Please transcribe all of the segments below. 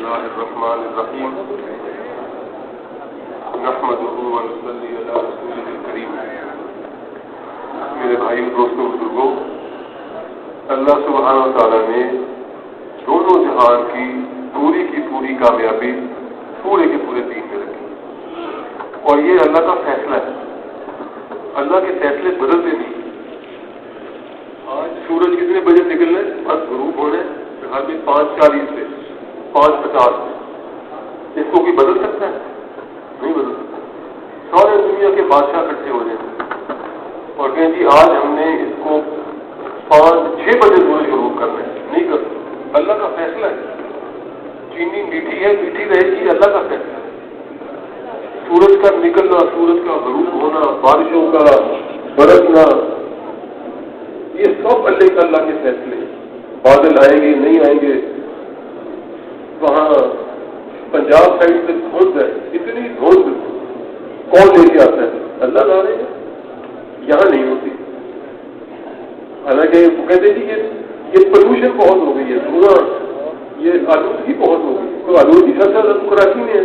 الله الرحمن الرحيم نحمده ونصلي على رسوله الكريم. میرے بھائیوں دوستوں بزرگوں، اللہ سبحانہ و تعالیٰ نے دونوں جہان کی پوری کامیابی پورے کے پورے دین میں رکھی، اور یہ اللہ کا فیصلہ ہے. اللہ کے فیصلے بدلتے نہیں. آج سورج کتنے بجے نکلنے، بس غروب ہونے گھر میں 5:40 سے 5:50 میں. اس کو کوئی بدل سکتا ہے؟ نہیں بدل سکتا. سارے دنیا کے بادشاہ اکٹھے ہو جائیں اور کہیں جی آج ہم نے اس کو 5-6 بجے سورج غروب کرنا ہے، نہیں کر سکتے. اللہ کا فیصلہ ہے. چینی میٹھی ہے، میٹھی رہے گی، اللہ کا فیصلہ ہے. سورج کا نکلنا، سورج کا غروب ہونا، بارشوں کا برسنا، یہ سب اللہ کے فیصلے. بادل آئیں گے نہیں آئیں گے. وہاں پنجاب سائڈ سے دھند ہے، اتنی دھند کون لے کے آتا ہے؟ اللہ لا رہے ہیں. یہاں نہیں ہوتی. حالانکہ وہ کہتے جی یہ پولوشن بہت ہو گئی ہے، دھواں، یہ آلودگی بہت ہو گئی. تو آلودگی سب سے زیادہ کراچی میں ہے،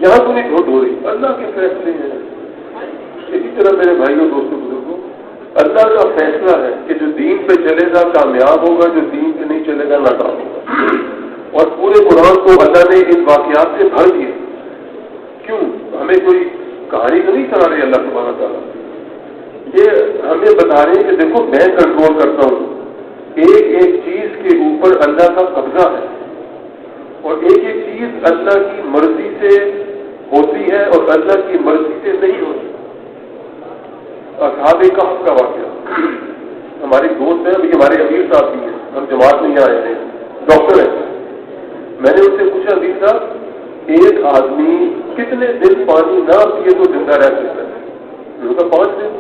یہاں تو نہیں دھند ہو رہی. اللہ کے فیصلے ہیں. اسی طرح میرے بھائیوں دوستوں بزرگوں، اللہ کا فیصلہ ہے کہ جو دین پہ چلے گا کامیاب ہوگا، جو دین پہ نہیں چلے گا ناکام ہوگا. اور پورے قرآن کو اللہ نے ان واقعات سے بھر دیا. کیوں؟ ہمیں کوئی کہانی تو نہیں سنا رہی اللہ سبحانہ تعالیٰ. یہ ہمیں بتا رہے ہیں کہ دیکھو میں کنٹرول کرتا ہوں. ایک ایک چیز کے اوپر اللہ کا قبضہ ہے، اور ایک ایک چیز اللہ کی مرضی سے ہوتی ہے اور اللہ کی مرضی سے نہیں ہوتی. اصحاب کہف کا واقعہ، ہمارے دوست ہیں، ابھی ہمارے امیر صاحب بھی ہیں، ہم جماعت نہیں آئے ہیں، ڈاکٹر ہیں. میں نے ان سے پوچھا امیر صاحب ایک آدمی کتنے دن پانی نہ پیے تو زندہ رہ سکتا ہے؟ انہوں نے کہا 5 دن.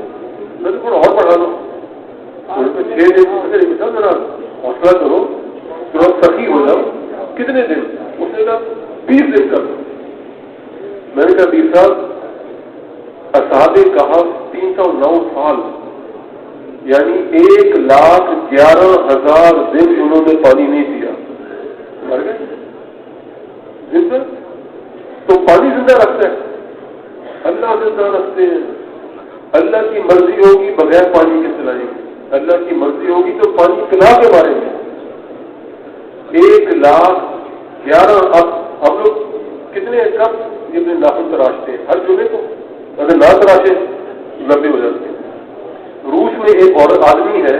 میں نے تھوڑا اور پڑھا لو. 6 دن. ذرا حوصلہ کرو، تھوڑا سخی ہو جاؤ. کتنے دن؟ اس نے کہا 20 دن کر دو. میں نے کہا امیر صاحب اصحاب کہف 309 سال، یعنی 1,11,000 دن انہوں نے پانی نہیں پیا، مر گئے. زندہ تو پانی زندہ رکھتا ہے، اللہ زندہ رکھتے ہیں. اللہ کی مرضی ہوگی بغیر پانی کے چلائیں گے. اللہ کی مرضی ہوگی تو پانی پلا کے ماریں گے. 1,11,000. اب ہم لوگ کتنے کب یہ اپنے ناخن تراشتے ہیں؟ ہر جمعے کو. اگر نہ تراشے لمبے ہو جاتے ہیں. روس میں ایک اور آدمی ہے،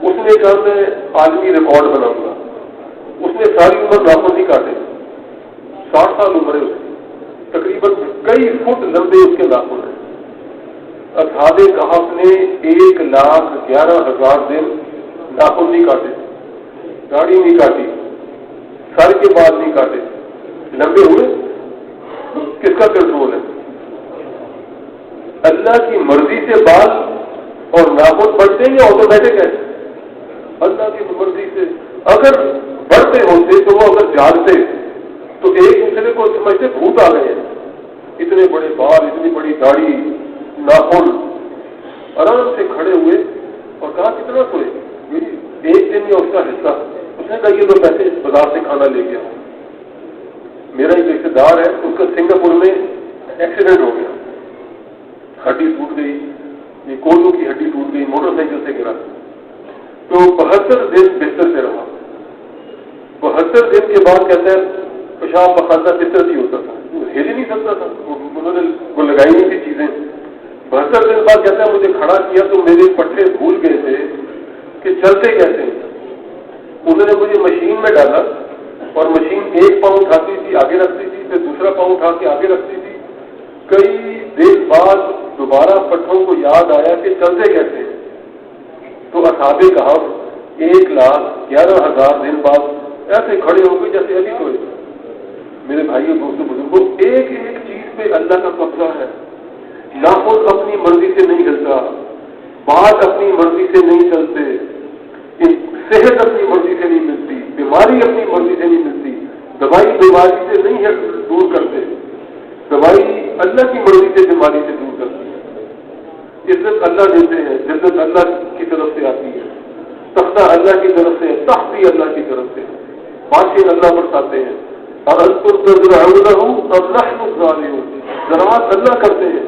اس نے کہا میں عالمی ریکارڈ بناؤں گا. اس نے ساری عمر ناخن نہیں کاٹے. 60 سال عمر ہے اس کی، تقریباً کئی فٹ لمبے اس کے ناخن ہیں. اصحاب کہف نے 1,11,000 دن ناخن نہیں کاٹے، داڑھی نہیں کاٹی، سر کے بال نہیں کاٹے. لمبے ہوئے. کس کا کنٹرول ہے؟ اللہ کی مرضی سے بال اور ناخن بڑھتے ہیں یا آٹومیٹک ہے؟ اللہ کی مرضی سے. اگر بڑھتے ہوتے تو وہ اگر جاگتے تو ایک دوسرے کو سمجھتے بھوت آ گئے ہیں. اتنے بڑے بال، اتنی بڑی داڑھی، ناخن. آرام سے کھڑے ہوئے اور کہا کتنا سوئے؟ ایک دن یا اس کا حصہ. اس نے کہا یہ تو پیسے بازار سے کھانا لے گیا. میرا ایک رشتے دار ہے، اس کا سنگاپور میں ایکسیڈنٹ ہو گیا، ہڈی ٹوٹ گئی، یہ کولو کی ہڈی ٹوٹ گئی، موٹر سائیکل سے گرا. تو 72 دن بستر پہ رہا. 72 دن کے بعد کہتا ہے پیشاب پخانہ بستر نہیں ہوتا تھا، وہ ہل ہی نہیں سکتا تھا. انہوں نے وہ لگائی نہیں تھی چیزیں. 72 دن بعد کہتا ہے مجھے کھڑا کیا تو میرے پٹھے بھول گئے تھے کہ چلتے کیسے ہیں. انہوں نے مجھے مشین میں ڈالا اور مشین ایک پاؤں اٹھاتی تھی آگے رکھتی تھی، پھر دوسرا پاؤں اٹھا کے آگے رکھتی تھی. کئی دن بعد دوبارہ پٹھوں کو یاد آیا کہ چلتے کیسے ہیں. تو اصحاب کہف 1,11,000 دن بعد ایسے کھڑے ہو گئے جیسے ابھی کوئی. میرے بھائیوں دوستوں بزرگوں، ایک ایک چیز پہ اللہ کا قبضہ ہے. ناخن اپنی مرضی سے نہیں ہلتا، بال اپنی مرضی سے نہیں چلتے، صحت اپنی مرضی سے نہیں ملتی، بیماری اپنی مرضی سے نہیں ملتی. دوائی بیماری سے نہیں دور کرتے، دوائی اللہ کی مرضی سے بیماری سے دور کرتی ہے. عزت اللہ دیتے ہیں، عزت اللہ کی طرف سے آتی ہے. تختہ اللہ کی طرف سے، تخت بھی اللہ کی طرف سے، بادشاہ اللہ برساتے ہیں. أأنتم تزرعونه أم نحن الزارعون. زراعت اللہ کرتے ہیں،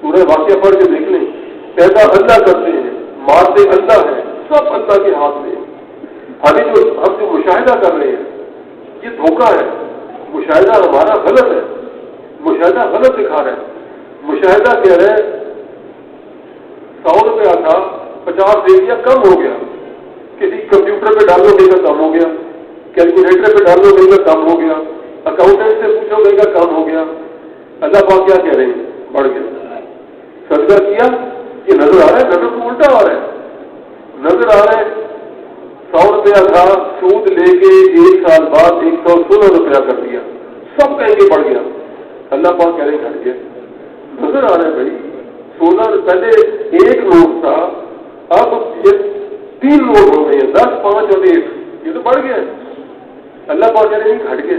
سورہ واقعہ پڑھ کے دیکھ لیں، پیدا اللہ کرتے ہیں، مارتے اللہ ہیں، سب اللہ کے ہاتھ میں. ہم جو مشاہدہ کر رہے ہیں یہ دھوکہ ہے. مشاہدہ ہمارا غلط ہے، مشاہدہ غلط دکھا رہا ہے. مشاہدہ کہہ رہے 100 روپیہ تھا 50 دے دیا، کم ہو گیا. کسی کمپیوٹر پہ ڈالو گے کا کم ہو گیا، کیلکولیٹر پہ ڈالو گے کا کم ہو گیا، اکاؤنٹنٹ سے پوچھو گے کا کم ہو گیا. اللہ پاک کیا کہہ رہے ہیں؟ بڑھ گیا. صدقہ کیا یہ نظر آ رہا ہے، نظر تو الٹا آ رہا ہے. نظر آ رہا ہے 100 روپیہ تھا، سود لے کے 1 سال بعد 116 روپیہ کر دیا. سب کہیں گے بڑھ گیا. اللہ پاک کہہ رہے ہیں گھٹ گیا. نظر آ رہا ہے بھائی 16 پہلے 1 نوٹ تھا، اب یہ 3 نوٹ ہو گئے ہیں، 10 5 اور 1، یہ تو بڑھ گیا. اللہ پاک کہہ رہے ہیں گھٹ گیا.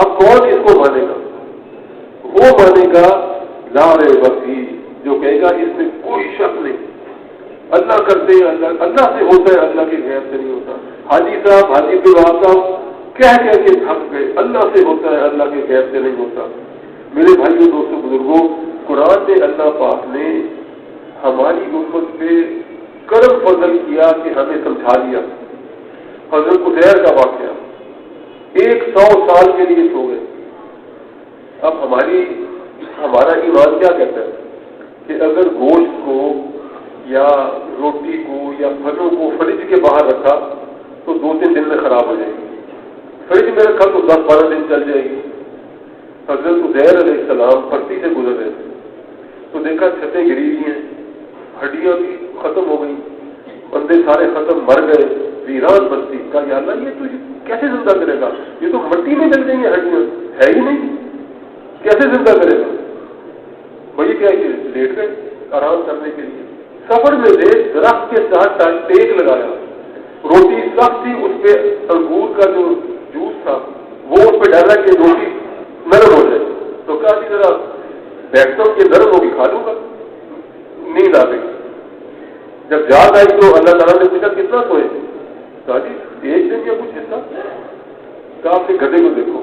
اب کون اس کو مانے گا؟ وہ مانے گا لا ریب فیہ، جو کہے گا اس میں کوئی شک نہیں، اللہ کرتے ہیں، اللہ سے ہوتا ہے، اللہ کے غیر سے نہیں ہوتا. حاجی صاحب حاجی عبدالوہاب صاحب کہہ کے تھک گئے، اللہ سے ہوتا ہے، اللہ کے غیر سے نہیں ہوتا. میرے بھائیوں دوستوں بزرگوں، قرآن میں اللہ پاک نے ہماری امت پہ کرم فضل کیا کہ ہمیں سمجھا دیا. حضرت عزیر کا واقعہ 100 سال کے لیے سو گئے. اب ہمارا ایمان کیا کہتا ہے کہ اگر گوشت کو یا روٹی کو یا پھلوں کو فریج کے باہر رکھا تو 2-3 دن میں خراب ہو جائے گی. فریج میں رکھا تو 10-12 دن چل جائے گی. حضرت عزیر علیہ السلام پھرتی سے گزر رہے تھے تو دیکھا چھتیں گری ہوئی ہیں، ہڈیاں بھی ختم ہو گئی، بندے سارے ختم، مر گئے، ویران بستی. کہا یا اللہ یہ تجھے کیسے زندہ کرے گا؟ یہ تو مٹی میں مل گئی ہیں، ہڈیاں ہے ہی نہیں، کیسے زندہ کرے گا؟ وہی کیا کہ لیٹ گئے آرام کرنے کے لیے. سفر میں سے درخت کے ساتھ ٹیک لگایا، روٹی سخت تھی، اس پہ انگور کا جو جوس تھا وہ اس پہ ڈالا کہ روٹی نرم ہو جائے. تو کہا کہ ذرا بیٹھتا ہوں کہ نرم ہوگی کھا لوں گا. نیند آ گئی. جب یاد آئی تو اللہ تعالیٰ نے پوچھا کتنا سوئے؟ کہا جی 1 دن یا کچھ حصہ. کہا اپنے گدھے کو دیکھو،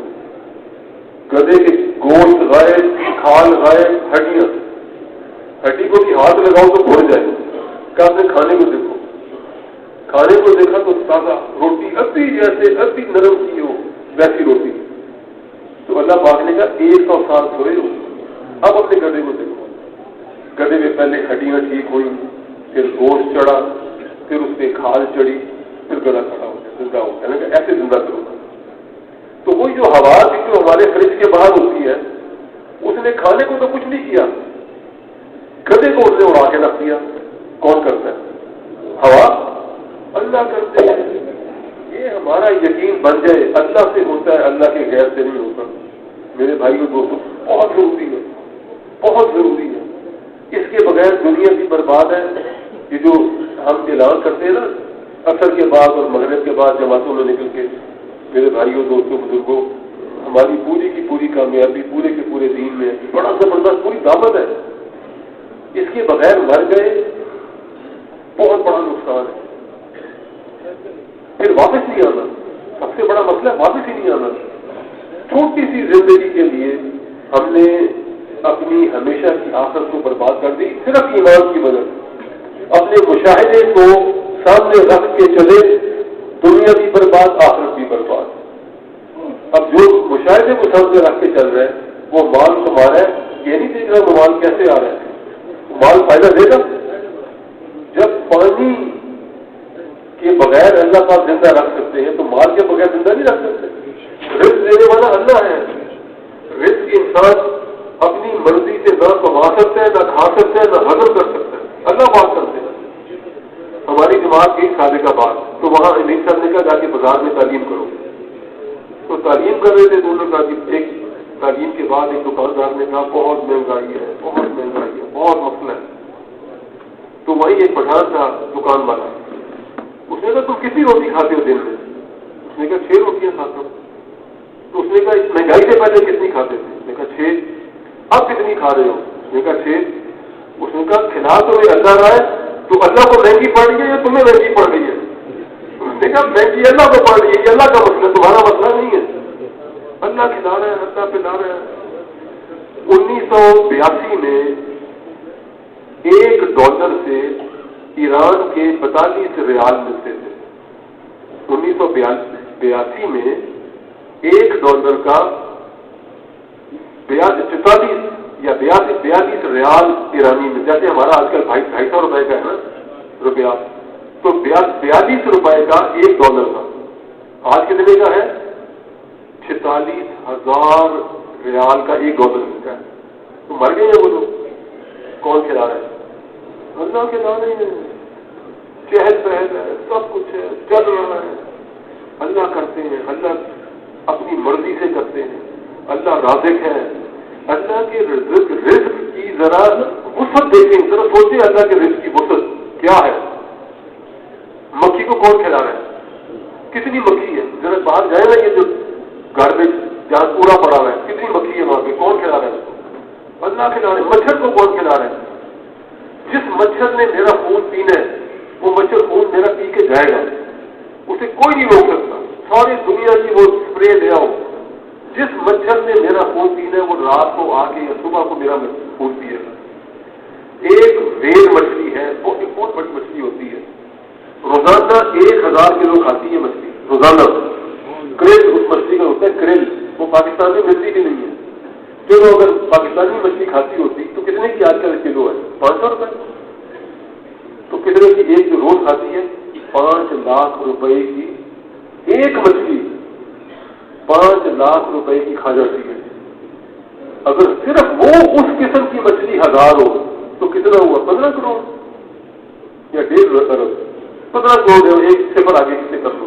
گدھے کے گوشت غائب، کھال غائب، ہڈیاں، ہڈی کو بھی ہاتھ لگاؤ تو بھر جائے. کہا اپنے کھانے کو دیکھو، کھانے کو دیکھا تو تازہ روٹی ابھی جیسے ابھی نرم کی ہو ویسی روٹی. تو اللہ پاک نے کہا 100 سال سوئے ہو. اب اپنے گدھے کو دیکھو، گدھے میں پہلے ہڈیاں ٹھیک ہوئی، پھر گوشت چڑھا، پھر اس پہ کھال چڑھی، پھر گلا کھڑا ہو گیا، زندہ ہو گیا. ایسے زندہ کرو گا. تو وہی جو ہوا تھی جو ہمارے فریج کے باہر ہوتی ہے، اس نے کھانے کو تو کچھ نہیں کیا، گدھے کو اس نے اڑا کے رکھ دیا. کون کرتا ہے؟ ہوا. اللہ کرتے ہیں. یہ ہمارا یقین بن جائے اللہ سے ہوتا ہے، اللہ کے غیر سے نہیں ہوتا. میرے بھائیوں دوستوں بہت ضروری ہے، بہت ضروری ہے. اس کے بغیر دنیا بھی برباد ہے. یہ جو ہم اعلان کرتے ہیں نا عصر کے بعد اور مغرب کے بعد جماعتوں میں نکل کے، میرے بھائیوں دوستوں بزرگوں، ہماری پوری کی پوری کامیابی پورے کے پورے دین میں بڑا زبردست پوری دعوت ہے. اس کے بغیر مر گئے بہت بڑا نقصان ہے. پھر واپس نہیں آنا. سب سے بڑا مسئلہ واپس ہی نہیں آنا. چھوٹی سی زندگی کے لیے ہم نے اپنی ہمیشہ کی آخرت کو برباد کر دی صرف ایمان کی وجہ سے. اپنے مشاہدے کو سامنے رکھ کے چلے، دنیا بھی برباد، آخرت بھی برباد. اب جو مشاہدے کو سامنے رکھ کے چل رہے ہیں وہ مال تمہارا ہے، یہ نہیں دیکھ رہا وہ مال کیسے آ رہا ہے. مال فائدہ دے گا؟ جب پانی کے بغیر اللہ پاک زندہ رکھ سکتے ہیں تو مال کے بغیر زندہ نہیں رکھ سکتے. رزق دینے والا اللہ ہے. رزق انسان اپنی مرضی سے نہ کما سکتا ہے، نہ کھا سکتا ہے، نہ ہضم کر سکتا ہے. اللہ پاک کرتے ہیں. ہماری جماعت کی سابقہ بات تو وہاں امیر صاحب نے کہا جا کے بازار میں تعلیم کرو. تو تعلیم کر رہے تھے دونوں کا. ایک تعلیم کے بعد ایک دکاندار نے کہا بہت مہنگائی ہے، بہت مہنگائی ہے، بہت مسئلہ ہے. تو وہی ایک پٹھان تھا دکان والا، اس نے کہا تم کتنی روٹی کھاتے ہو دن میں؟ اس نے کہا 6 روٹیاں کھاتا ہوں. تو اس نے کہا اس مہنگائی سے پہلے کتنی کھاتے تھے؟ اس نے کہا 6. اب کتنی کھا رہے ہو؟ اس نے کہا 6. اس نے کہا کھلا تو اللہ رہا ہے تو اللہ کو مہنگی پڑ رہی ہے یا تمہیں مہنگی پڑ رہی ہے؟ اس نے کہا مہنگی اللہ کو پڑ رہی ہے، یہ اللہ کا مسئلہ، تمہارا مسئلہ نہیں ہے. اللہ کھلا رہا ہے, اللہ پلا رہا ہے. 1982 میں $1 سے ایران کے 42 ریال ملتے تھے. 1982 میں $1 کا 44 یا 42 ریال ایرانی میں, جیسے ہمارا آج کل 250 روپئے کا ہے نا روپیہ, تو 42 روپئے کا $1 تھا. آج کتنے کا ہے؟ 46,000 ریال کا $1 ملتا ہے. تو مر گئے ہیں وہ لوگ. کون کھلا رہا ہے؟ اللہ کھلا رہے ہیں. چہل پہل ہے, سب کچھ ہے, چل رہا ہے. اللہ کرتے ہیں, اللہ اپنی مرضی سے کرتے ہیں. اللہ رازق ہے. اللہ کے رزق کی ذرا وسعت دیکھیں, ذرا سوچیں اللہ کے رزق کی وسعت کیا ہے. مکھی کو کون کھلا رہا ہے؟ کتنی مکھی ہے؟ ذرا باہر جائے نا, یہ جو گاربیج جہاں پورا پڑا ہوا ہے, کتنی مکھی ہے وہاں پہ, کون کھلا رہا ہے اس کو؟ اللہ کھلا رہے. مچھر کو کون کھلا رہا ہے؟ جس مچھر نے میرا خون پینا ہے وہ مچھر خون میرا پی کے جائے گا, اسے کوئی نہیں روک سکتا. ساری دنیا کی وہ اسپرے لے آؤ, جس مچھر نے میرا خون پینا ہے وہ رات کو آ کے یا صبح کو میرا خون پیے گا. ایک ویل مچھلی ہے, وہ ایک بہت بڑی مچھلی ہوتی ہے, روزانہ 1000 کلو کھاتی ہے مچھلی روزانہ. کریل اس مچھلی کا ہوتا ہے, کریل, وہ پاکستان میں ملتی بھی نہیں ہے. چلو اگر پاکستانی مچھلی کھاتی ہوتی تو کتنے کی آج کل کلو ہے؟ 500 روپئے. تو کتنے کی ایک جو روز کھاتی ہے؟ 5 لاکھ روپئے کی ایک مچھلی 5 لاکھ روپئے کی کھا جاتی ہے. اگر صرف وہ اس قسم کی مچھلی 1000 ہو تو کتنا ہوا؟ 15 کروڑ یا 1.5 ارب. 15 کروڑ ہے, ایک صفر آگے سے کر لو.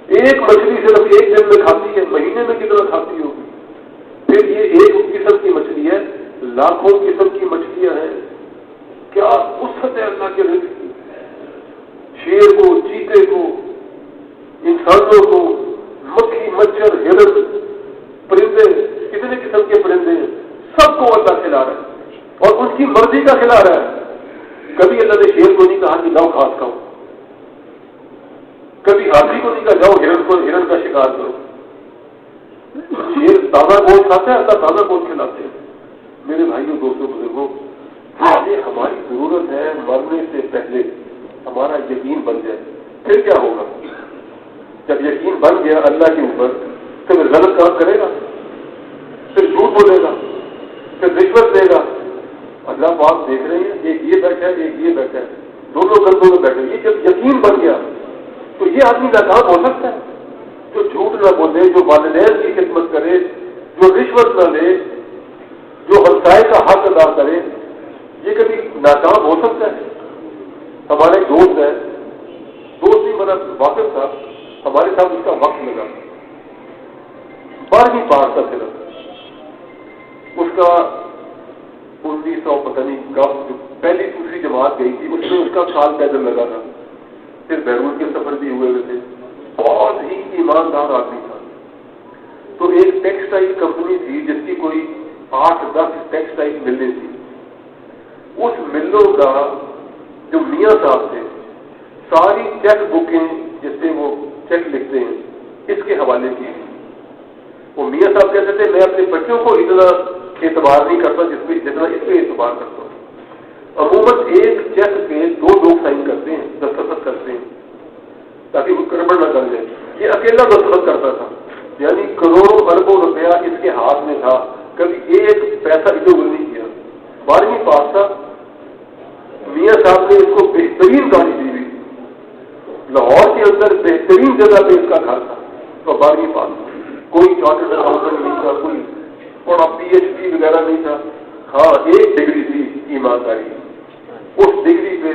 ایک مچھلی صرف ایک دن میں کھاتی ہے, مہینے میں کتنا کھاتی ہوگی؟ پھر یہ ایک قسم کی مچھلی ہے, لاکھوں قسم کی مچھلیاں ہیں. کیا وسعت ہے اللہ کے رزق کی. شیر کو, چیتے کو, انسانوں کو, مکھی, مچھر, ہرن, پرندے, کتنے قسم کے پرندے ہیں, سب کو اللہ کھلا رہا ہے اور ان کی مرضی کا کھلا رہا ہے. کبھی اللہ نے شیر کو نہیں کہا کہ لاؤ گھاس کھاؤ, کبھی ہاتھی کو نہیں کہا جاؤ ہرن کا شکار کرو. شیر تازہ گوشت کھاتا ہے, اللہ تازہ گوشت کھلاتے ہیں. میرے بھائیوں, دوستوں, بزرگوں, یہ ہماری ضرورت ہے مرنے سے پہلے ہمارا یقین بن جائے. پھر کیا ہوگا؟ جب یقین بن گیا اللہ کے اوپر تو پھر غلط کام کرے گا, پھر جھوٹ بولے گا, پھر رشوت دے گا. اللہ پاک دیکھ رہے ہیں, ایک یہ بیٹھا ہے, ایک یہ بیٹھا ہے, دونوں گندوں میں بیٹھے. یہ جب یقین بن گیا تو یہ آدمی ناکام ہو سکتا ہے. جو جھوٹ نہ بولے, جو والدین کی خدمت کرے, جو رشوت نہ لے, جو ہمسائے کا حق ادا کرے, یہ کبھی ناکام ہو سکتا ہے. ہمارے دوست ہیں, دوست بھی میرا واقف تھا, ہمارے ساتھ اس کا وقت لگا. 12ویں پاس تھا صرف, اس کا 1900 پتہ نہیں کب جو پہلی دوسری جماعت گئی تھی اس میں اس کا سال پیدل لگا تھا. پھر بیرون کے سفر بھی ہوئے تھے. بہت ہی ایماندار آدمی تھا. تو ایک ٹیکسٹائل کمپنی تھی جس کی کوئی 8-10 ٹیکسٹائل ملیں تھی. اس ملوں کا جو میاں صاحب تھے, ساری چیک بکیں جس سے وہ چیک لکھتے ہیں اس کے حوالے کی. وہ میاں صاحب کہتے تھے میں اپنے بچوں کو اتنا اعتبار نہیں کرتا جتنا اس پہ اعتبار کرتا ہوں. عموماً ایک چیک پہ 2 لوگ سائن کرتے ہیں, دستخط کرتے ہیں تاکہ وہ گڑبڑ نہ کر جائے. یہ اکیلا دستخط کرتا تھا, یعنی کروڑوں اربوں روپیہ اس کے ہاتھ میں تھا, کبھی ایک پیسہ ادھر ادھر نہیں کیا. 12ویں پاس تھا. میاں صاحب نے اس کو بہترین گاڑی دی ہوئی, لاہور کے اندر بہترین جگہ پہ اس کا گھر تھا. تو 12ویں پاس, کوئی چارٹرڈ اکاؤنٹنٹ نہیں تھا, کوئی بڑا PhD وغیرہ نہیں تھا. ہاں ایک ڈگری تھی ایمانداری. اس ڈگری پہ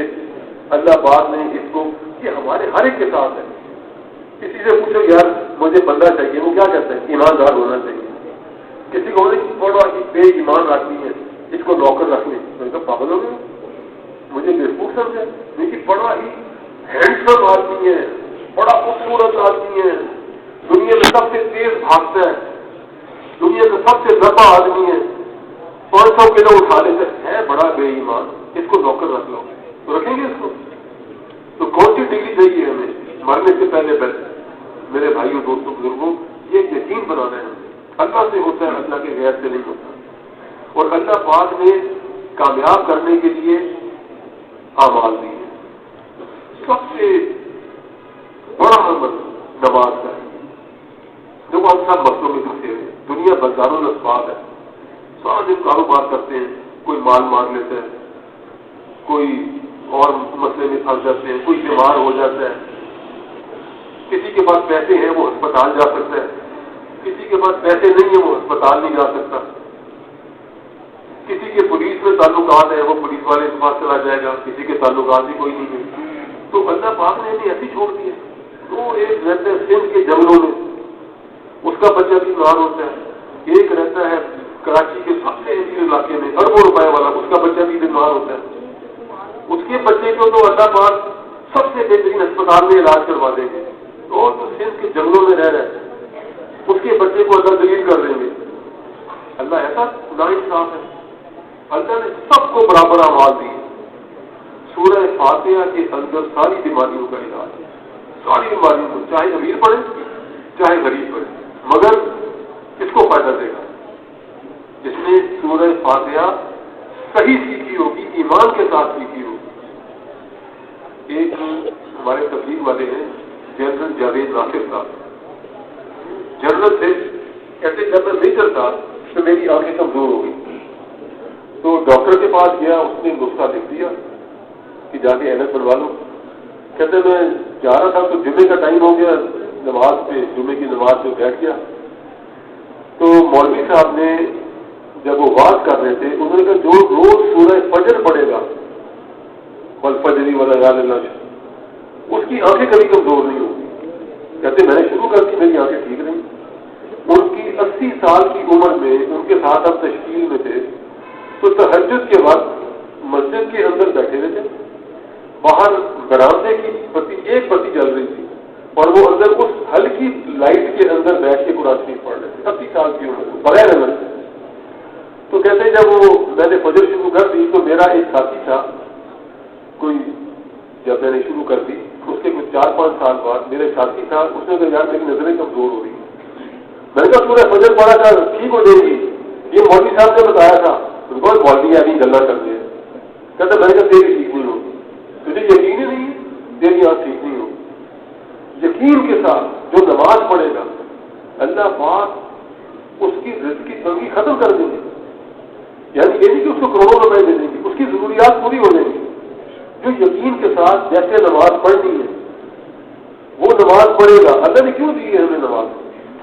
اللہ پاک نے اس کو, یہ ہمارے ہر ایک کے ساتھ ہے. کسی سے پوچھو یار مجھے بندہ چاہیے, وہ کیا کہتا ہے؟ ایماندار ہونا چاہیے. کسی کو بڑا بے ایمان آدمی ہے, اس کو نوکر رکھ لیں, میں تو پاگل ہو گیا, مجھے بیوقوف سمجھا. لیکن بڑا ہی ہینڈسم آدمی ہے, بڑا خوبصورت آدمی ہے, دنیا میں سب سے تیز بھاگتا ہے, دنیا کا سب سے لمبا آدمی ہے, 500 کلو اٹھا لیتا ہے, بڑا بے ایمان, اس کو نوکر رکھ لو. تو رکھیں گے اس کو؟ تو کون سی ڈگری چاہیے ہمیں مرنے سے پہلے؟ میرے بھائیوں, دوستوں, بزرگوں, یہ یقین بنانا ہے. اللہ سے ہوتا ہے، اللہ کے غیر سے نہیں ہوتا۔ اور اللہ پاک نے کامیاب کرنے کے لیے اعمال دیے۔ سب سے بڑا عمل نماز کا ہے، جو ہم سب مسئلوں میں پھنسے ہوئے، دنیا بازار الاسباب ہے، سارا دن کاروبار کرتے ہیں، کوئی مال مانگ لیتا ہے، کوئی اور مسئلے میں پھنس جاتے ہیں، کوئی بیمار ہو جاتا ہے، کسی کے پاس پیسے ہیں وہ ہسپتال جا سکتا ہے، کسی کے پاس پیسے نہیں ہیں وہ ہسپتال نہیں جا سکتا، کسی کے پولیس میں تعلقات ہیں وہ پولیس والے کے پاس چلا جائے گا، کسی کے تعلقات ہی کوئی نہیں ہے۔ تو اللہ پاک نے انہیں ایسی چھوڑ دی ہے۔ تو ایک رہتا ہے سندھ کے جنگلوں میں، اس کا بچہ بھی بیمار ہوتا ہے، ایک رہتا ہے کراچی کے سب سے امیر علاقے میں اربوں روپئے والا، اس کا بچہ بھی بیمار ہوتا ہے، اس کے بچے کو تو اللہ پاک سب سے بہترین اسپتال میں علاج کروا دیں گے، اور تو سندھ کے جنگلوں میں رہ رہے ہیں، اس کے بچے کو اللہ دلیل کر دیں گے۔ اللہ ایسا ناانصاف ہے۔ اللہ نے سب کو برابر اعمال دی۔ سورہ فاتحہ کے اندر ساری بیماریوں کا علاج ہے، ساری بیماریوں کو، چاہے امیر پڑے چاہے غریب پڑے، مگر کس کو فائدہ دے گا؟ جس نے سورہ فاتحہ صحیح سیکھی ہوگی، ایمان کے ساتھ سیکھی ہوگی۔ ایک ہمارے تبلیغ والے ہیں جنرل جاوید ناصر صاحب، جنرل تھے، کہتے جب میں میجر تھا تو میری آنکھیں کمزور ہو گئی، تو ڈاکٹر کے پاس گیا، اس نے نسخہ لکھ دیا کہ جا کے اینک بنوا لو۔ کہتے میں جا رہا تھا تو جمعے کا ٹائم ہو گیا، نماز پہ جمعے کی نماز پہ بیٹھ گیا، تو مولوی صاحب نے جب وہ واز کر رہے تھے انہوں نے کہا جو روز سورہ فجر پڑے گا والفجر وليال العشر، اس کی آنکھیں کبھی کمزور نہیں ہوگی۔ کہتے میں نے شروع کر کی، میری آنکھیں ٹھیک نہیں۔ ان کی 80 سال کی عمر میں ان کے ساتھ ہم تشکیل میں تھے، تو تہجد کے وقت مسجد کے اندر بیٹھے ہوئے تھے، باہر برآمدے کی بتی ایک بتی جل رہی تھی اور وہ اندر اس ہلکی لائٹ کے اندر بیٹھ کے قرآن شریف پڑھ رہے تھے، 80 سال کی عمر بغیر عمر سے۔ تو کہتے ہیں جب وہ میں نے فجر شروع کر دی تو میرا ایک ساتھی تھا، کوئی جب میں نے شروع کر دی اس کے کچھ 4-5 سال بعد میرے ساتھی تھا، اس نے کہا یار میری نظریں کمزور ہو رہی ہیں۔ میں نے کہا سورہ فجر پڑھا تھا ٹھیک ہو جائے گی، یہ مولوی صاحب نے بتایا تھا، بہت مولوی آدمی گلا کرتے ہیں۔ کہتا میں نے کہا تیری ٹھیک نہیں ہوگی، تجھے یقین ہی نہیں ہے تیری آنکھ ٹھیک نہیں ہوگی۔ یقین کے ساتھ جو نماز پڑھے گا اللہ پاک اس کی رزق کی تنگی ختم کر دیں گے، یعنی یہ نہیں کہ اس کو کروڑوں روپئے دے دیں گے، اس کی ضروریات پوری ہو جائیں گی۔ جو یقین کے ساتھ جیسے نماز پڑھنی ہے وہ نماز پڑھے گا۔ اللہ نے کیوں دی ہے ہمیں نماز؟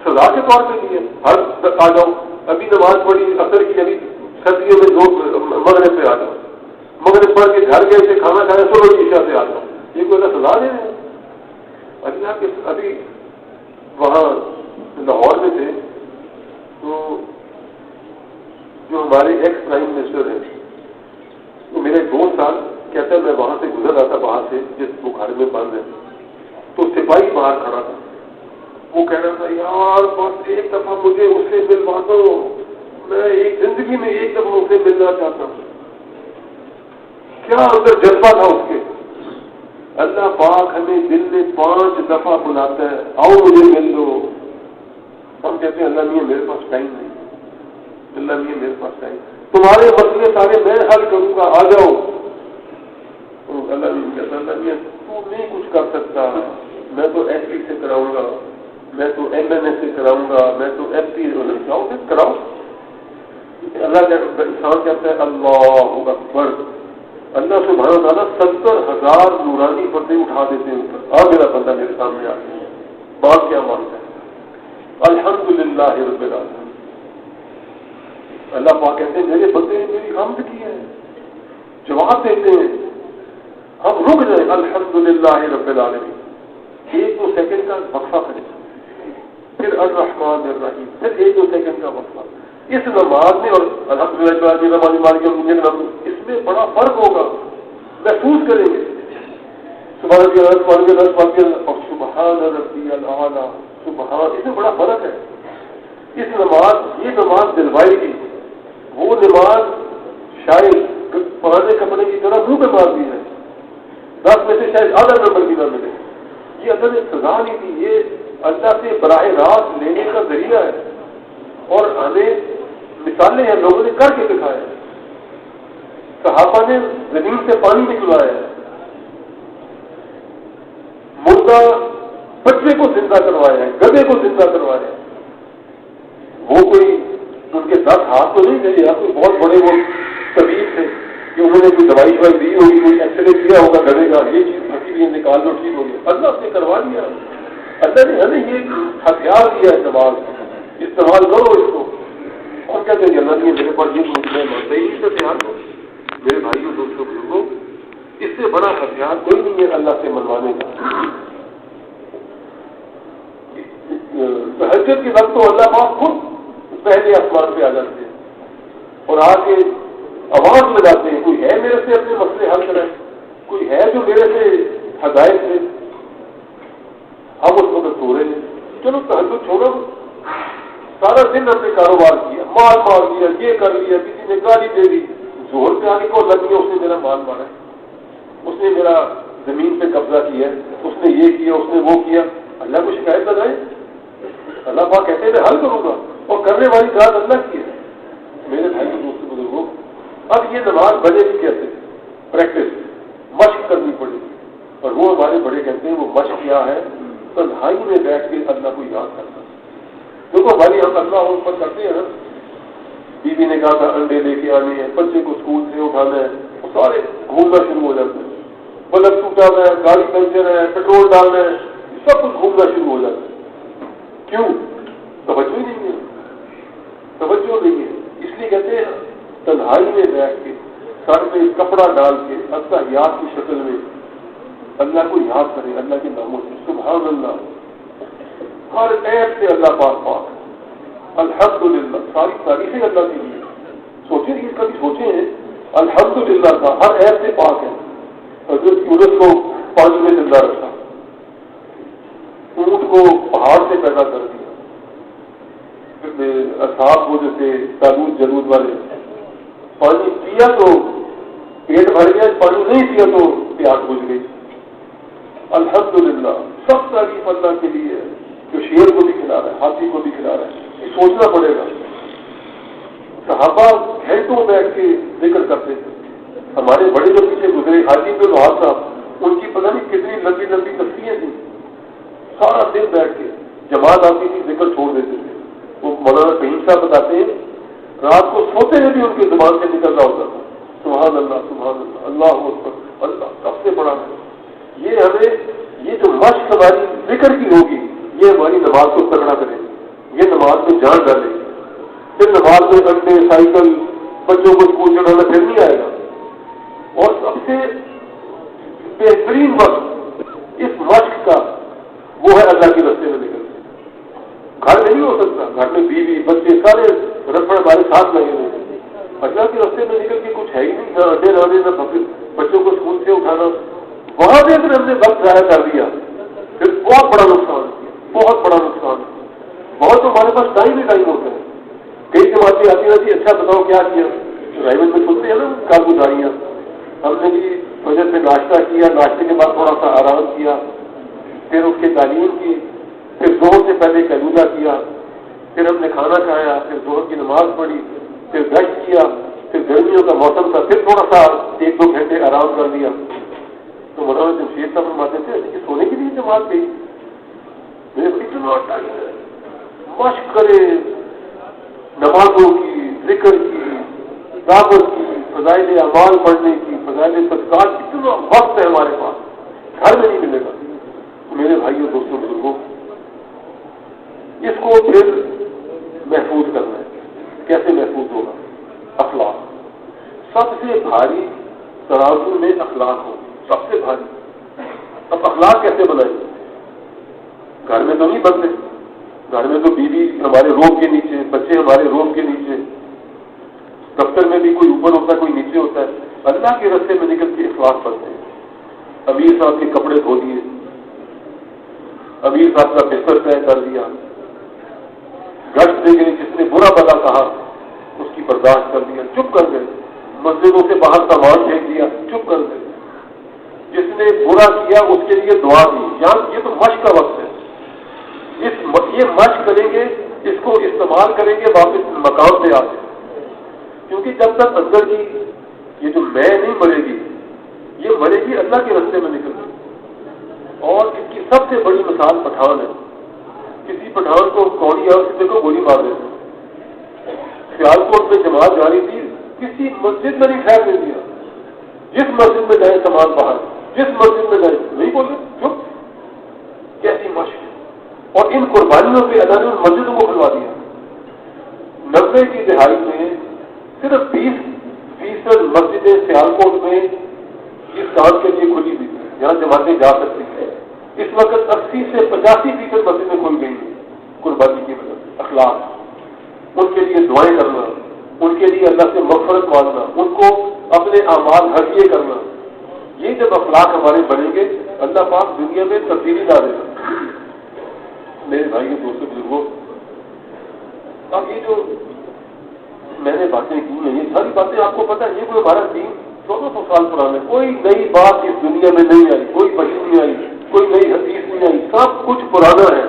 سزا کے طور پہ دی ہے۔ ہر آ جاؤ، ابھی نماز پڑھی اثر کی، ابھی سردیوں میں مغرب پہ آ جاؤ، مغرب پڑھ کے گھر گئے تھے کھانا کھایا سو روز عشاء سے آ جاؤ، یہ کوئی اللہ سزا دے رہے ہیں؟ اللہ کے ابھی وہاں لاہور میں تھے تو جو ہمارے ایکس پرائم منسٹر ہیں وہ میرے 2 سال کہتا ہے میں وہاں سے گزر رہا تھا باہر سے جس بخار میں بند ہے، تو سپاہی باہر کھڑا تھا، وہ کہہ رہا تھا یار بس ایک دفعہ مجھے اس سے ملوا دو، میں ایک زندگی میں ایک دفعہ اسے ملنا چاہتا ہوں۔ کیا اندر جذبہ تھا اس کے۔ اللہ پاک ہمیں دن میں 5 دفعہ بلاتا ہے آؤ مجھے مل لو، ہم کہتے ہیں اللہ میاں میرے پاس ٹائم نہیں، اللہ میاں میرے پاس ٹائم، تمہارے مسئلے سارے میں حل کروں گا آ جاؤ۔ اللہ نہیں کہتا اللہ میاں تو نہیں کچھ کر سکتا، میں تو ایس پی سے کراؤں گا، میں تو ایم این اے سے کراؤں گا، میں تو ایس پی جاؤ پھر کراؤ۔ اللہ انسان کہتا ہے اللہ اکبر، اللہ سبحانہ تعالیٰ 70,000 نورانی پردے اٹھا دیتے ہیں اوپر، آ میرا بندہ میرے سامنے آ گیا، بات کیا مانتا ہے؟ الحمدللہ رب العالمین۔ اللہ پاک کہتے ہیں میرے بندے نے میری حمد کی ہے، جواب دیتے ہیں، ہم رک جائیں الحمدللہ رب العالمین، 1-2 سیکنڈ کا وقفہ کریں، پھر الرحمن الرحیم، پھر 1-2 سیکنڈ کا وقفہ۔ اس نماز میں اور الحمدللہ اس میں بڑا فرق ہوگا، محسوس کریں گے سبحان ربی اور سبحان ربی الاعلیٰ، سبحان، اس میں بڑا فرق ہے۔ اس نماز، یہ نماز دلوائی گی، وہ نماز شاید پرانے کپڑے کی طرح منہ پہ مار دی ہے، 10 میں سے شاید آدھا نمبر بھی نہ ملے۔ یہ اللہ نے سزا نہیں دی، یہ اللہ سے براہ راست لینے کا ذریعہ ہے۔ اور ہمیں مثالیں ہیں، لوگوں نے کر کے دکھایا ہے. صحابہ نے زمین سے پانی نکلوایا ہے، مردہ بچے کو زندہ کروایا ہے، گدھے کو زندہ کروایا ہے. وہ کوئی ان کے 10 ہاتھ تو نہیں تھے یا کوئی بہت بڑے وہ طبیب تھے کہ انہوں نے کوئی دوائی دی ہوگی، کوئی ایکس رے کیا ہوگا گدھے کا، یہ چیز پھنسی ہوئی ہے نکال لو ٹھیک ہوگی. اللہ نے کروا دیا. اللہ نے ہمیں یہ ہتھیار دیا ہے، نماز استعمال کرو اس کو. اور کہتے ہیں کہ اللہ نے میرے پاس یہ مانتا ہی نہیں ہتھیار کو. میرے بھائیوں دوستوں بزرگوں، اس سے بڑا ہتھیار کوئی نہیں ہے اللہ سے منوانے کا. تہجد کے وقت تو اللہ پاک خود پہلے آسمان پہ آ جاتے ہیں اور آ کے آواز لگاتے ہیں، کوئی ہے میرے سے اپنے مسئلے حل کرائے، کوئی ہے جو میرے سے ہدایت ہے. ہم اس وقت سو رہے ہیں، چلو تہجد چھوڑو. سارا دن ہم نے کاروبار کیا، مال مار دیا، یہ کر لیا، کسی نے گالی دے دی، زور پہ آنے کو لگ گیا، اس نے میرا مال مارا، اس نے میرا زمین پہ قبضہ کیا، اس نے یہ کیا، اس نے وہ کیا. اللہ کو شکایت لگائے. اللہ پاک کہتے ہیں میں حل کروں گا، اور کرنے والی ذات اللہ کی ہے. میرے بھائی دوست بزرگوں، اب یہ نماز بنے گی کیسے؟ پریکٹس، مشق کرنی پڑے گی. اور وہ ہمارے بڑے کہتے ہیں وہ مشق کیا ہے؟ تنہائی میں بیٹھ کے اللہ کو یاد کرنا. دیکھو بھائی ہم اللہ اوپر کرتے ہیں، بیوی نے کہا تھا انڈے لے کے آنے ہیں، بچے کو اسکول سے اٹھانا ہے، وہ سارے گھومنا شروع ہو جاتے ہیں. بلب ٹوٹا ہے، گاڑی پنچر ہے، پیٹرول ڈالنا ہے، سب کچھ گھومنا شروع ہو جاتا ہے. کیوں؟ توجہ نہیں ہے، توجہ نہیں ہے. اس لیے کہتے ہیں تنہائی میں بیٹھ کے سر پہ کپڑا ڈال کے اتحیات کی شکل میں اللہ کو یاد کرے، اللہ کے ناموں سے. سبحان اللہ، ہر ایپ سے اللہ پاک. الحمدللہ، ساری تاریخیں اللہ کے لیے. سوچیں کہ کبھی سوچیں ہیں الحمدللہ کا ہر ایپ سے پاک ہے. حضرت یونس کو پانی میں زندہ رکھا، اونٹ کو پہاڑ سے پیدا کر دیا. اصحاب وہ جو تھے تالوت جلود والے، پانی پیا تو پیٹ بھر گیا، پانی نہیں پیا تو پیاس بجھ گئی. الحمدللہ، سب تعریف اللہ کے لیے ہے جو شیر کو بھی کھلا رہا ہے، ہاتھی کو بھی کھلا رہا ہے. یہ سوچنا پڑے گا. صحابہ گھنٹوں بیٹھ کے ذکر کرتے تھے. ہمارے بڑے جو پیچھے گزرے حاجی بن لوہار صاحب، ان کی پتہ نہیں کتنی لمبی لمبی تصویریں تھیں. سارا دن بیٹھ کے جماعت آتی تھی، ذکر چھوڑ دیتے تھے. وہ مولانا فہیم صاحب بتاتے ہیں رات کو سوتے ہوئے بھی ان کی زبان سے نکل رہا ہوتا تھا سبحان اللہ سبحان اللہ، اللہ اکبر، اللہ سب سے بڑا ہے. یہ ہمیں یہ جو مشق ہماری ذکر کی ہوگی، یہ ہماری نماز کو تگڑا کرے گی، یہ نماز میں جان ڈالے گی. پھر نماز میں انڈے، سائیکل، بچوں کو اسکول چڑھانا پھر نہیں آئے گا. اور سب سے بہترین وقت اس مشق کا وہ ہے اللہ کے راستے میں نکلنا. گھر میں نہیں ہو سکتا، گھر میں بیوی بچے سارے رفڑ ہمارے ساتھ لگے ہوئے ہیں. اللہ کے راستے میں نکل کے کچھ ہے ہی نہیں، نہ انڈے لانے نہ بچوں کو اسکول سے اٹھانا. وہاں بھی اگر ہم نے وقت ضائع کر دیا پھر بہت بڑا نقصان، بہت بڑا نقصان. بہت تو ہمارے پاس ٹائم ہی ٹائم ہوتا ہے. کئی جماعتیں آتی رہتی، اچھا بتاؤ کیا کیا. ڈرائیور میں سنتے ہیں نا کارگزاریاں، ہم نے بھی وجہ سے ناشتہ کیا، ناشتے کے بعد تھوڑا سا آرام کیا، پھر اس کی تعلیم کی، پھر ظہر سے پہلے قیلولہ کیا، پھر ہم نے کھانا کھایا، پھر ظہر کی نماز پڑھی، پھر گشت کیا، پھر گرمیوں کا موسم تھا، پھر تھوڑا سا 1-2 گھنٹے آرام کر لیا. تو مولانا جمشید صاحب فرماتے تھے کہ سونے کے لیے جماعت گئی. میرے اتنا ٹائم ہے، مشق کرے نمازوں کی، ذکر کی، دعوت کی، فضائل اعمال پڑھنے کی، فضائل صدقات، اتنا وقت ہے ہمارے پاس، گھر میں نہیں ملے گا. میرے بھائیوں دوستوں بزرگوں، اس کو پھر محفوظ کرنا ہے. کیسے محفوظ ہوگا؟ اخلاق. سب سے بھاری ترازو میں اخلاق ہو، سب سے بھاری. اب اخلاق کیسے بنائیں؟ گھر میں تو نہیں بنتے. گھر میں تو بیوی ہمارے روب کے نیچے، بچے ہمارے روب کے نیچے، دفتر میں بھی کوئی اوپر ہوتا ہے کوئی نیچے ہوتا ہے. اللہ کے راستے میں نکل کے اخلاق بنتے ہیں. امیر صاحب کے کپڑے دھو دیے، امیر صاحب کا بستر طے کر دیا، گشت دے گئے، جس نے برا بلا کہا اس کی برداشت کر دیا، چپ کر گئے. مسجدوں سے باہر سامان پھینک دیا، چپ کر گئے. جس نے برا کیا اس کے لیے دعا دی. یہ تو مشق کا وقت ہے. یہ مشق کریں گے اس کو استعمال کریں گے واپس مقام پہ آتے ہیں. کیونکہ جب تک اندر کی یہ جو میں نہیں مرے گی، یہ مرے گی اللہ کے رستے میں نکل گئی. اور اس کی سب سے بڑی مثال پٹھان ہے. کسی پٹھان کو کوڑی اور کسی کو گولی مار دیتے. سیالکوٹ میں جماعت جاری تھی، کسی مسجد میں نہیں ٹھہرنے دیا. جس مسجد میں گئے سامان باہر، جس مسجد میں گئے نہیں بولے چپ. کیسی مشق. اور ان قربانیوں پہ اللہ نے ان مسجدوں کو کھلوا دیا. 90 کی دہائی میں صرف 20% مسجدیں سیالکوٹ میں اس کام کے لیے کھلی ہوئی تھی جہاں جماعتیں جا سکتی ہیں. اس وقت 80 سے 85% مسجدیں کھل گئی ہیں. قربانی کی وجہ سے اخلاق، ان کے لیے دعائیں کرنا، ان کے لیے اللہ سے مغفرت مانگنا، ان کو اپنے اعمال ہدیے کرنا. یہ جب اخلاق ہمارے بنیں گے اللہ پاک دنیا میں تبدیلی لا دے گا. میرے بھائیوں دوستوں بزرگوں، اب یہ جو میں نے باتیں کی ہیں یہ ساری باتیں آپ کو پتہ ہے، یہ کوئی ہمارا دین 1400 سال پرانا ہے. کوئی نئی بات اس دنیا میں نہیں آئی، کوئی وحی نہیں آئی، کوئی نئی حدیث نہیں آئی. سب کچھ پرانا ہے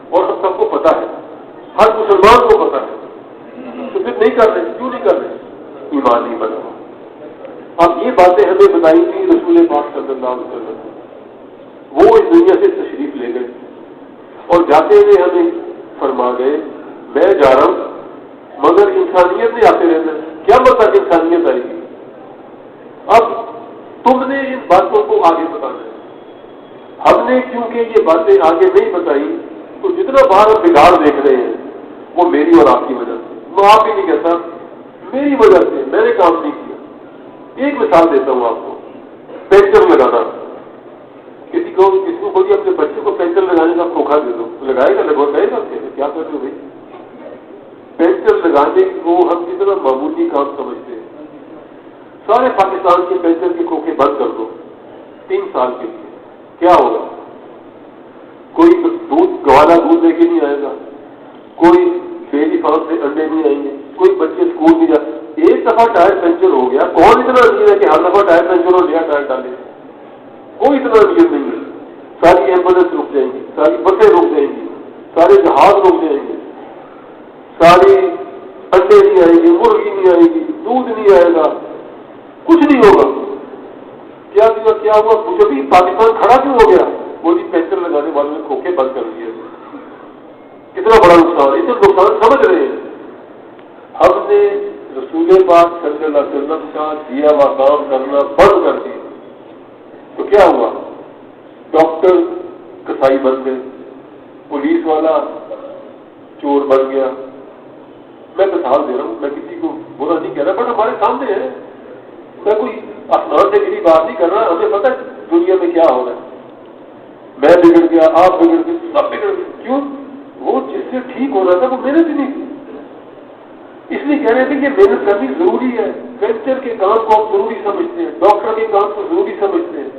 اور ہم سب کو پتہ ہے، ہر مسلمان کو پتہ ہے. تو پھر نہیں کر رہے، کیوں نہیں کر رہے؟ ایمان نہیں بنا. اب یہ باتیں ہمیں بتائی تھی رسول پاک صلی اللہ علیہ وسلم. وہ اس دنیا سے تشریف لے گئے اور جاتے ہوئے ہمیں فرما گئے میں جا رہا ہوں مگر انسانیت نہیں آتے رہنا. کیا مطلب انسانیت آئے گی؟ اب تم نے ان باتوں کو آگے بتانا ہے. ہم نے کیونکہ یہ باتیں آگے نہیں بتائی تو جتنا باہر ہم بگاڑ دیکھ رہے ہیں وہ میری اور آپ کی وجہ سے. میں آپ ہی نہیں کہتا، میری وجہ سے میں نے کام نہیں کیا. ایک مثال دیتا ہوں آپ کو. پینچر لگانا. کسی کو بولیے اپنے بچے کو پینچر لگانے کا کھوکھا دے دو، لگائے گا لگائے گا. کیا کرتے ہو بھائی؟ پینچر لگانے کو ہم کتنا معمولی کام سمجھتے ہیں. سارے پاکستان کے پینچر کے کھوکھے بند کر دو 3 سال کے لیے، کیا ہوگا؟ کوئی دودھ گوالا دودھ لے کے نہیں آئے گا، کوئی ڈیری فارم سے انڈے نہیں آئیں گے، کوئی بچے اسکول نہیں جا. ایک دفعہ ٹائر پنچر ہو گیا، کون اتنا نہیں ہے کہ ہر دفعہ ٹائر پنچر ہو نیا ٹائر ڈالے؟ کوئی اتنا نیت نہیں ہے. ساری ایمبولینس رک جائیں گی، ساری بسیں رک جائیں گی، سارے جہاز رک جائیں گے، ساری انڈے نہیں آئیں گے، مرغی نہیں آئے گی، دودھ نہیں آئے گا، کچھ نہیں ہوگا. کیا ہوا؟ مجھے بھی پاکستان کھڑا کیوں ہو گیا؟ وہ بھی پینچر لگانے والوں نے کھوکھے بند کر دیے. کتنا بڑا نقصان. اسے نقصان سمجھ رہے ہیں. ہم نے رسول پاک صلی اللہ علیہ وسلم کا دیا ہوا کام کرنا بند کر دیا تو کیا ہوا؟ ڈاکٹر کسائی بن گئے، پولیس والا چور بن گیا. میں مثال دے رہا ہوں، میں کسی کو برا نہیں کہہ رہا، بٹ ہمارے سامنے ہے. میں کوئی آسمان سے کسی بات نہیں کر رہا. ہمیں پتہ ہے دنیا میں کیا ہو رہا ہے. میں بگڑ گیا، آپ بگڑ گئے، سب بگڑ گئے. کیوں؟ وہ جس سے ٹھیک ہو رہا تھا وہ محنت ہی نہیں کی. اس لیے کہہ رہے تھے کہ محنت کرنی ضروری ہے. پینچر کے کام کو آپ ضروری سمجھتے ہیں، ڈاکٹر کے کام کو ضروری سمجھتے ہیں.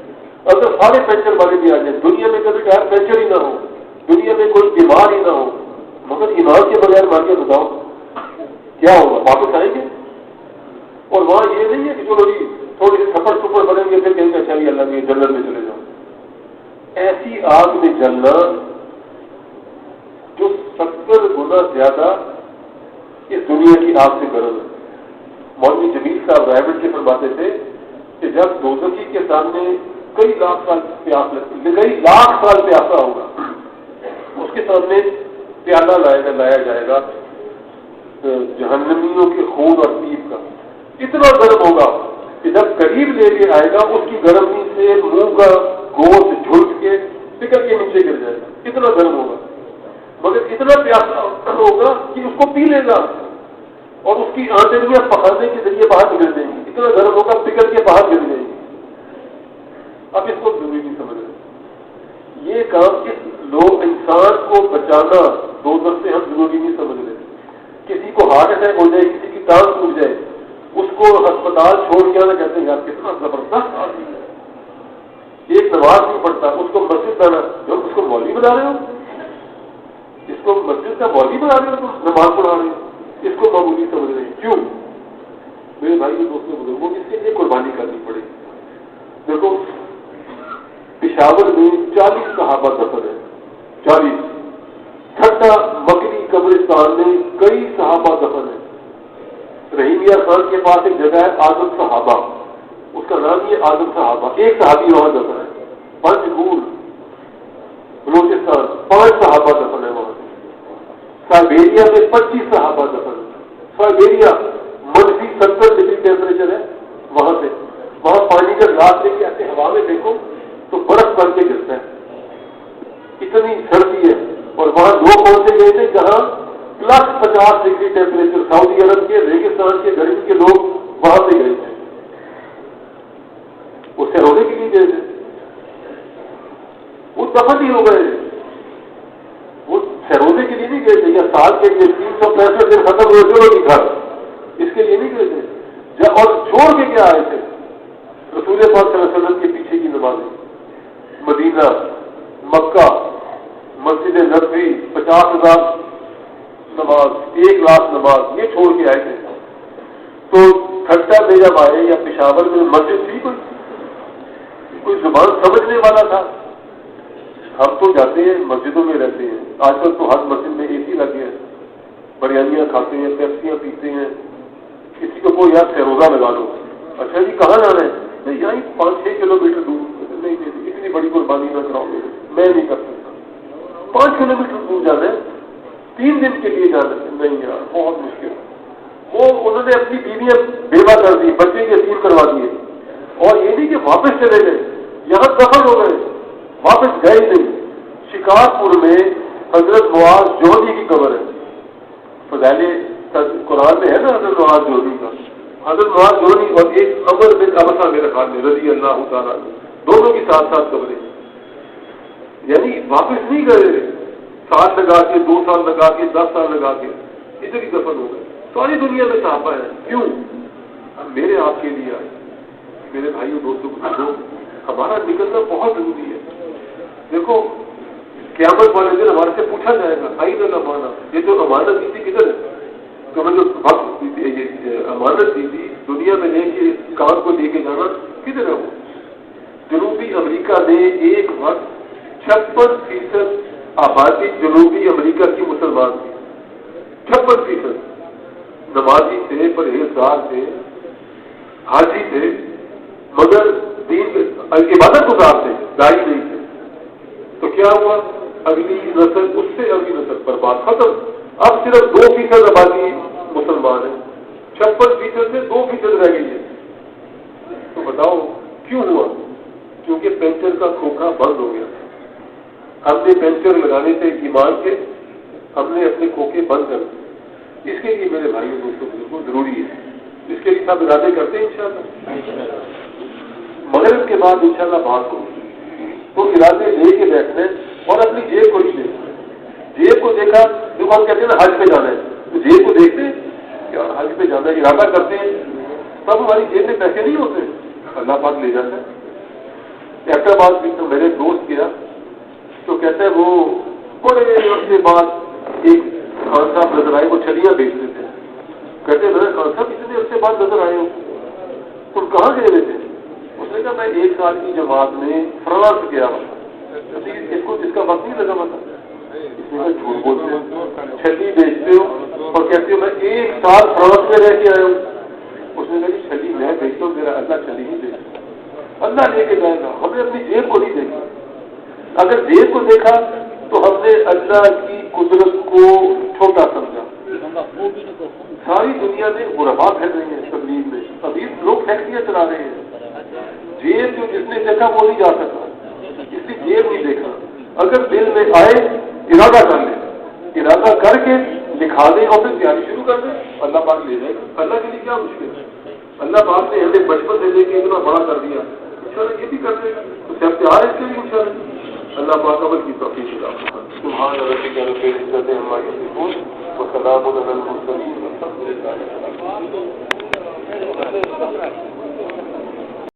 اگر سارے پینچر والے بھی آ جائیں، دنیا میں کبھی ٹائر پینچر ہی نہ ہو، دنیا میں کوئی بیمار ہی نہ ہو، مگر ایمان کے بغیر مار کے بتاؤ کیا ہوگا؟ واپس آئیں گے. اور وہاں یہ نہیں ہے کہ چلو جی تھوڑی سی تھپڑ تھپڑ بنیں گے پھر کہیں گے چلیے اللہ کے جنت میں چلے جاؤ. ایسی آگ میں جلنا جو 70 گنا زیادہ اس دنیا کی آگ سے گرم ہے. مولوی جمیل صاحب رائبٹ کے فرماتے تھے کہ جب دوزخی کے سامنے کئی لاکھ سال پیاس لگتی، کئی لاکھ سال پیاسا ہوگا، اس کے سامنے پیالہ لایا جائے گا جہنمیوں کے خون اور پیپ کا. اتنا گرم ہوگا کہ جب قریب لے کے آئے گا اس کی گرمی سے منہ کا گوشت جھلس کے پکڑ کے نیچے گر جائے گا. اتنا گرم ہوگا، مگر اتنا پیاسا ہوگا کہ اس کو پی لے گا اور اس کی آنتڑیاں پکڑنے کے ذریعے باہر گر جائیں گی. اتنا گرم ہوگا پکڑ کے باہر گر جائیں گی. اب اس کو ضروری نہیں سمجھ رہے. یہ کام لوگ انسان کو بچانا دوزخ سے ہم ضروری نہیں سمجھ رہے. کسی کو ہارٹ اٹیک ہو جائے، کسی کی ٹانگ ٹوٹ جائے، اس کو ہسپتال چھوڑ کے آنا کہتے ہیں یار کتنا زبردست آدمی ہے، ایک نماز نہیں پڑھتا، اس کو مسجد لانا. جو اس کو مولوی بنا رہے ہو، اس کو مسجد کا مولوی بنا رہے ہو، تو نماز پڑھا رہے ہو، اس کو معمولی سمجھ رہے ہیں. کیوں؟ میرے بھائی دوستوں بزرگوں اس کے لیے قربانی کرنی پڑے. دیکھو پشاور میں 40 صحابہ دفن ہے. 40 ٹھنڈا مکری قبرستان میں کئی صحابہ دفن ہیں. رحیمیہ خان کے پاس ایک جگہ ہے آدم صحابہ، اس کا نام یہ آدم صحابہ. ایک صحابی وہاں دفن ہے. پنجگور بلوچستان 5 صحابہ دفن ہے وہاں. سائبیریا میں 25 صحابہ دفن ہے. سائبیریا -70 ڈگری ٹیمپریچر ہے وہاں سے. وہاں پانی کا گلاس لے کے آتے ہوا میں دیکھو تو برف بن کے گرتا ہے، اتنی سردی ہے. اور وہاں لوگ کون سے گئے تھے جہاں +50 ڈگری ٹیمپریچر، سعودی عرب کے ریگستان کے گرمی کے لوگ وہاں سے گئے تھے. وہ سیرونے کے لیے گئے تھے، وہ دفن ہی ہو گئے. وہ سیرونے کے لیے نہیں گئے تھے یا سال کے لیے 365 دن ختم ہوئے چلو نہیں گھر، اس کے لیے نہیں گئے تھے. اور چھوڑ کے کیا آئے تھے؟ رسول پاک صلی اللہ علیہ وسلم کے پیچھے کی نمازیں، مدینہ، مکہ، مسجد نبوی، 50,000 نماز، 1,00,000 نماز، یہ چھوڑ کے آئے تھے. تو کھٹا میں جب آئے یا پشاور میں مسجد تھی کوئی زبان سمجھنے والا تھا؟ ہم تو جاتے ہیں مسجدوں میں رہتے ہیں، آج کل تو ہر مسجد میں AC لگے ہیں، بریانیاں کھاتے ہیں، پیپسیاں پیتے ہیں. کسی کو کوئی یار سیروزہ لگا لو، اچھا جی کہاں جانا ہے؟ نہیں یہیں 5-6 کلومیٹر دور. نہیں اتنی بڑی قربانی نہ کراؤ، میں نہیں کر سکتا. 5 کلومیٹر دور جانا ہے، 3 دن کے لیے جانا ہے، نہیں یار بہت مشکل. انہوں نے اپنی بیویاں بیوہ کر دی، بچے کے یتیم کروا دیے. اور یہ نہیں کہ واپس چلے گئے، یہاں دفن ہو گئے، واپس گئے نہیں. شکارپور میں حضرت معاذ جوہری کی قبر ہے. فضائل قرآن میں ہے نا حضرت معاذ جوہری کا. حضرت معاذ جوہری اور ایک عمر بن ابسہ میرے خیال میں رضی اللہ تعالیٰ، دونوں کی ساتھ قبریں. یعنی واپس نہیں گئے، 7 لگا کے 2 سال لگا کے 10 سال لگا کے ادھر ہی دفن ہو گئے. ساری دنیا میں صحابہ ہیں. کیوں؟ میرے آپ کے لیے آئے. میرے بھائیوں دوستوں، ہمارا نکلنا بہت ضروری ہے. دیکھو قیامت والے دن ہمارے سے پوچھا جائے گا آئین الامانہ، یہ جو امانت دی تھی کدھر ہے؟ تو میں جو امانت دی تھی دنیا میں لے کے کام کو لے کے جانا کدھر ہے؟ وہ جنوبی امریکہ میں ایک وقت 56% آبادی جنوبی امریکہ کی مسلمان تھی. 56% نمازی تھے، پرہیزگار تھے، حاجی تھے، مگر دین عبادت گزار تھے، دائی نہیں تھے. تو کیا ہوا؟ اگلی نسل اس سے اگلی نسل پر بات ختم. اب صرف 2% آبادی مسلمان ہے، 56% سے 2% رہ گئی ہے. تو بتاؤ کیوں ہوا؟ کیونکہ پینچر کا کھوکھا بند ہو گیا. ہم نے پینچر لگانے سے ایمان کے، ہم نے اپنے کھوکھے بند کر دیے. اس کے لیے میرے بھائیوں دوستوں بالکل ضروری ہے. اس کے لیے سب ارادے کرتے ہیں انشاءاللہ. مغرب کے بعد انشاءاللہ بات ہوگی تو ارادے لے کے بیٹھنے اور اپنی جیب کو ہی دیکھنا. جیب کو دیکھا جو ہم کہتے ہیں نا حج پہ جانا ہے، تو جیب کو دیکھتے ہیں کہ حج پہ جانا ہے، ارادہ کرتے ہیں، تب ہماری جیب میں پیسے نہیں ہوتے، اللہ پاک لے جاتا ہے. احترامات بھی تو میرے دوست کیا تو کہتے ہیں وہ بڑے عرصے بعد ایک خان صاحب نظر آئے، وہ چھلیاں بیچتے تھے. کہتے ہیں میرے خان صاحب اتنے عرصے بعد نظر آئے ہو، تم کہاں گئے ہوئے تھے؟ اس نے کہا میں 1 سال کی جماعت میں فرانس گیا ہوا. اس کو جس کا وقت نہیں لگا ہوا تھا. اس میں جھوٹ بولتے ہو، چھلی بیچتے ہو اور کہتے ہو میں 1 سال فرانس میں رہ کے آیا ہوں. اس نے کہا جی چھلی میں بیچتا ہوں، میرا اللہ چھلی نہیں بیچتا، اللہ لے کے جائے گا. ہم نے اپنی جیب کو نہیں دیکھا. اگر جیب کو دیکھا تو ہم نے اللہ کی قدرت کو چھوٹا سمجھا. ساری دنیا میں غربا پھیل رہے ہیں تبلیغ میں، ابھی لوگ فیکٹریاں چلا رہے ہیں. جیب جو جس نے دیکھا وہ نہیں جا سکتا، اس لیے جیب نہیں دیکھا. اگر دل میں آئے ارادہ کر لیں، ارادہ کر کے لکھا دیں اور پھر تیاری شروع کر دیں، اللہ پاک لے جائے گا. اللہ کے لیے کیا مشکل ہے؟ اللہ پاک نے ہمیں بچپن سے لے کے اتنا بڑا کر دیا، انشاءاللہ یہ بھی کر دے گا. تو سب تیار ہے اس کے لیے انشاءاللہ. اللہ پاک عمل کی توفیق عطا فرمائے. سبحان ربک رب العزت عما یصفون وسلام علی المرسلین والحمد للہ.